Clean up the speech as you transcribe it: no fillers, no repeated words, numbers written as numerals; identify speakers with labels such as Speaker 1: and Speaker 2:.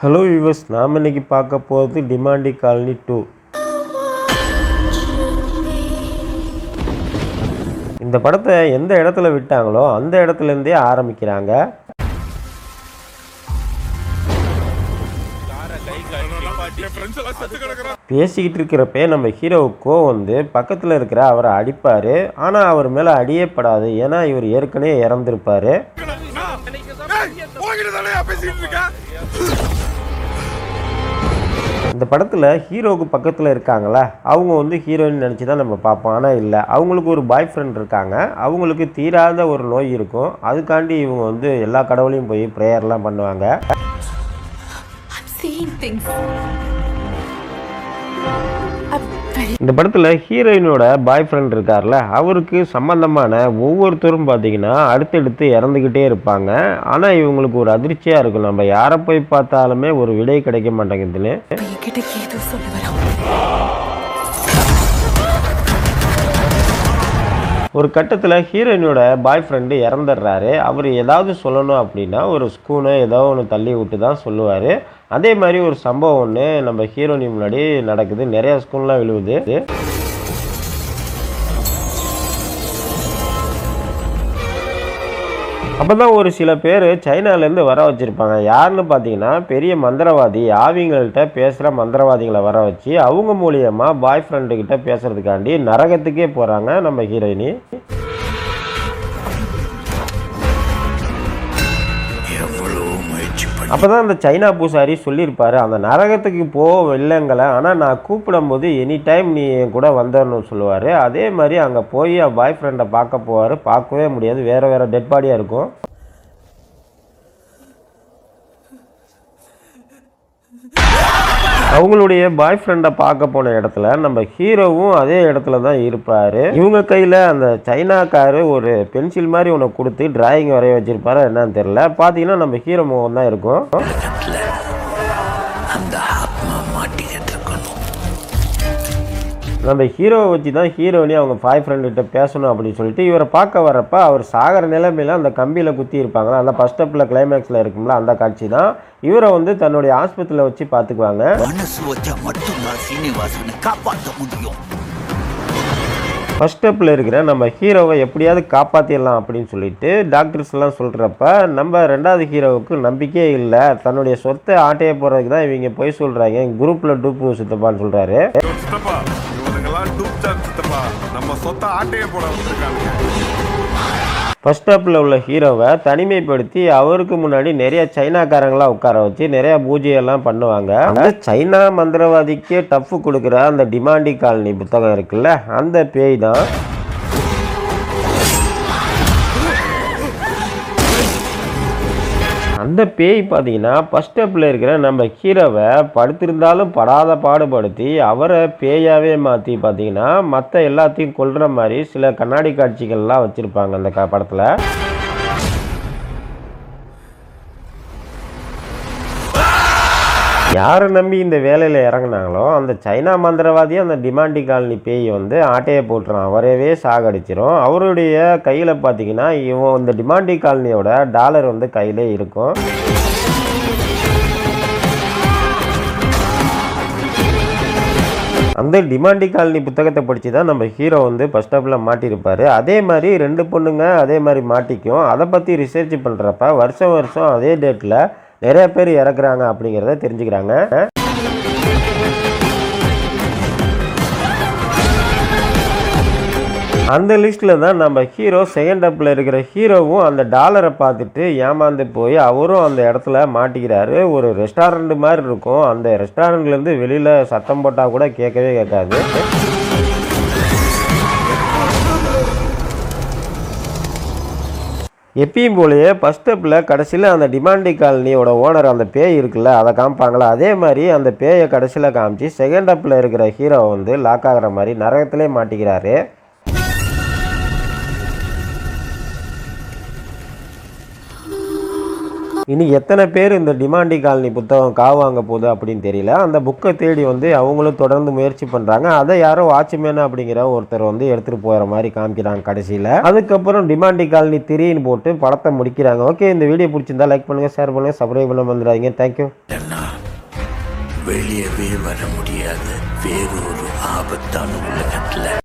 Speaker 1: Hello viewers, நாம் இன்னைக்கு பார்க்க போகிறது டிமாண்டி காலனி 2. இந்த படத்தை எந்த இடத்துல விட்டாங்களோ அந்த இடத்துலேருந்தே ஆரம்பிக்கிறாங்க. பேசிக்கிட்டு இருக்கிறப்பே நம்ம ஹீரோவுக்கோ பக்கத்தில் இருக்கிற அவரை அடிப்பார். ஆனால் அவர் மேலே அடியே படாது, ஏன்னா இவர் ஏற்கனவே இறந்துருப்பார். இந்த படத்தில் ஹீரோவுக்கு பக்கத்தில் இருக்காங்களா, அவங்க ஹீரோயின் நினச்சி தான் நம்ம பார்ப்போம். ஆனால் இல்லை, அவங்களுக்கு ஒரு பாய் ஃப்ரெண்ட் இருக்காங்க. அவங்களுக்கு தீராத ஒரு நோய் இருக்கும். அதுக்காண்டி இவங்க எல்லா கடவுளையும் போய் ப்ரேயர்லாம் பண்ணுவாங்க. இந்த படத்தில் ஹீரோயினோட பாய் ஃப்ரெண்ட் இருக்கார்ல, அவருக்கு சம்பந்தமான ஒவ்வொருத்தரும் பார்த்தீங்கன்னா அடுத்தடுத்து இறந்துக்கிட்டே இருப்பாங்க. ஆனால் இவங்களுக்கு ஒரு அதிர்ச்சியாக இருக்கும், நம்ம யாரை போய் பார்த்தாலுமே ஒரு விடை கிடைக்க மாட்டேங்குதுன்னு. ஒரு கட்டத்தில் ஹீரோயினோட பாய் ஃப்ரெண்டு இறந்துடுறாரு. அவர் ஏதாவது சொல்லணும் அப்படின்னா ஒரு ஸ்கூனை ஏதோ ஒன்று தள்ளி விட்டு தான் சொல்லுவார். அதே மாதிரி ஒரு சம்பவம் ஒன்று நம்ம ஹீரோயின் முன்னாடி நடக்குது. நிறைய ஸ்கூன்லாம் விழுவுது. அப்போ தான் ஒரு சில பேர் சைனாலேருந்து வர வச்சுருப்பாங்க. யாருன்னு பார்த்தீங்கன்னா பெரிய மந்திரவாதி, ஆவிங்கள்கிட்ட பேசுகிற மந்திரவாதிகளை வர வச்சு அவங்க மூலியமாக பாய் ஃப்ரெண்டுக்கிட்ட பேசுகிறதுக்காண்டி நரகத்துக்கே போகிறாங்க நம்ம ஹீரோயினி. அப்போ தான் அந்த சைனா பூசாரி சொல்லியிருப்பார், அந்த நரகத்துக்கு இல்லைங்களை, ஆனால் நான் கூப்பிடும்போது எனி டைம் நீ என் கூட வந்தன்னு சொல்லுவார். அதே மாதிரி அங்கே போய் பாய் ஃப்ரெண்டை பார்க்க போவார். பார்க்கவே முடியாது, வேறு வேறு டெட் பாடியாக இருக்கும். அவங்களுடைய பாய் ஃப்ரெண்டை பார்க்க போன இடத்துல நம்ம ஹீரோவும் அதே இடத்துல தான் இருப்பார். இவங்க கையில் அந்த சைனாக்காரு ஒரு பென்சில் மாதிரி ஒன்று கொடுத்து டிராயிங் வரைய வச்சிருப்பாரு. என்னன்னு தெரியல. பார்த்தீங்கன்னா நம்ம ஹீரோ முகம் தான் இருக்கும். நம்ம ஹீரோவை வச்சு தான் ஹீரோயினி அவங்க பாய் ஃப்ரெண்டுகிட்ட பேசணும் அப்படின்னு சொல்லிட்டு இவரை பார்க்க வரப்போ அவர் சாகிற நிலைமையில் அந்த கம்பியில் குத்தி இருப்பாங்களா, அந்த ஃபர்ஸ்ட் ஸ்டெப்பில் கிளைமேக்ஸில் இருக்கும்ல, அந்த காட்சி தான். இவரை தன்னுடைய ஆஸ்பத்திரியில் வச்சு பார்த்துக்குவாங்க. ஃபர்ஸ்ட் ஸ்டெப்பில் இருக்கிற நம்ம ஹீரோவை எப்படியாவது காப்பாற்றிடலாம் அப்படின்னு சொல்லிட்டு டாக்டர்ஸ் எல்லாம் சொல்கிறப்ப நம்ம ரெண்டாவது ஹீரோவுக்கு நம்பிக்கையே இல்லை. தன்னுடைய சொத்தை ஆட்டையை போகிறதுக்கு தான் இவங்க போய் சொல்கிறாங்க. குரூப்பில் டூப்பு சுத்தப்பான்னு சொல்கிறாரு. ஃபர்ஸ்ட் ஸ்டாப்பில் உள்ள ஹீரோவை தனிமைப்படுத்தி அவருக்கு முன்னாடி நிறைய சைனாக்காரங்களாம் உட்கார வச்சு நிறைய பூஜையெல்லாம் பண்ணுவாங்க. அந்த சைனா மந்திரவாதிக்கே டஃப் கொடுக்குற அந்த டிமாண்டி காலனி புத்தகம் இருக்குல்ல, அந்த பேய் தான். அந்த பேய் பார்த்தீங்கன்னா ஃபர்ஸ்ட் ஸ்டெப்பில் இருக்கிற நம்ம ஹீரோவை படுத்திருந்தாலும் படாத பாடுபடுத்தி அவரை பேயாவே மாற்றி பார்த்தீங்கன்னா மற்ற எல்லாத்தையும் கொல்ற மாதிரி சில கண்ணாடி காட்சிகள்லாம் வச்சுருப்பாங்க அந்த படத்தில். யாரை நம்பி இந்த வேலையில் இறங்கினாங்களோ அந்த சைனா மந்திரவாதியை அந்த டிமாண்டி காலனி பேய் ஆட்டையை போட்டுறான், அவரவே சாகடிச்சிரும். அவருடைய கையில் பார்த்தீங்கன்னா இந்த டிமாண்டி காலனியோட டாலர் கையிலே இருக்கும். அந்த டிமாண்டி காலனி புத்தகத்தை படித்து தான் நம்ம ஹீரோ ஃபர்ஸ்ட் ஸ்டாப்பில் மாட்டியிருப்பார். அதே மாதிரி 2 பொண்ணுங்க அதே மாதிரி மாட்டிக்கும். அதை பற்றி ரிசர்ச் பண்ணுறப்ப வருஷம் வருஷம் அதே டேட்டில் நிறைய பேர் இறக்குறாங்க அப்படிங்கிறத தெரிஞ்சுக்கிறாங்க. அந்த லிஸ்ட்டில் தான் நம்ம ஹீரோ செகண்ட் அப்பில் இருக்கிற ஹீரோவும் அந்த டாலரை பார்த்துட்டு ஏமாந்து போய் அவரும் அந்த இடத்துல மாட்டிக்கிறாரு. ஒரு ரெஸ்டாரண்ட் மாதிரி இருக்கும். அந்த ரெஸ்டாரண்ட்லேருந்து வெளியில் சத்தம் போட்டால் கூட கேட்கவே கேட்காது. எப்பயும் போலயே ஃபர்ஸ்ட் ஸ்டெப்பில் கடைசியில் அந்த டிமாண்டி காலனியோட ஓனர் அந்த பேய் இருக்குல்ல, அதை காமிப்பாங்களா, அதே மாதிரி அந்த பேயை கடைசியில் காமிச்சு செகண்ட் அப்பில் இருக்கிற ஹீரோ லாக் ஆகிற மாதிரி நரகத்திலே மாட்டிக்கிறாரு. இனி எத்தனை பேர் இந்த டிமாண்டி காலனி புத்தகம் காவாங்க போகுது அப்படின்னு தெரியல. அந்த புக்கை தேடி அவங்களும் தொடர்ந்து முயற்சி பண்ணுறாங்க. அதை யாரோ வாட்ச்மேன் அப்படிங்கிற ஒருத்தர் எடுத்துகிட்டு போகிற மாதிரி காமிக்கிறாங்க கடைசியில். அதுக்கப்புறம் டிமாண்டி காலனி 3ன்னு போட்டு படத்தை முடிக்கிறாங்க. ஓகே, இந்த வீடியோ பிடிச்சிருந்தா லைக் பண்ணுங்கள், ஷேர் பண்ணுங்கள், சப்ஸ்கிரைப் பண்ண வந்துடாதீங்க. தேங்க்யூ.
Speaker 2: வெளியவே வர முடியாத வேறொரு ஆபத்தான உலகத்துல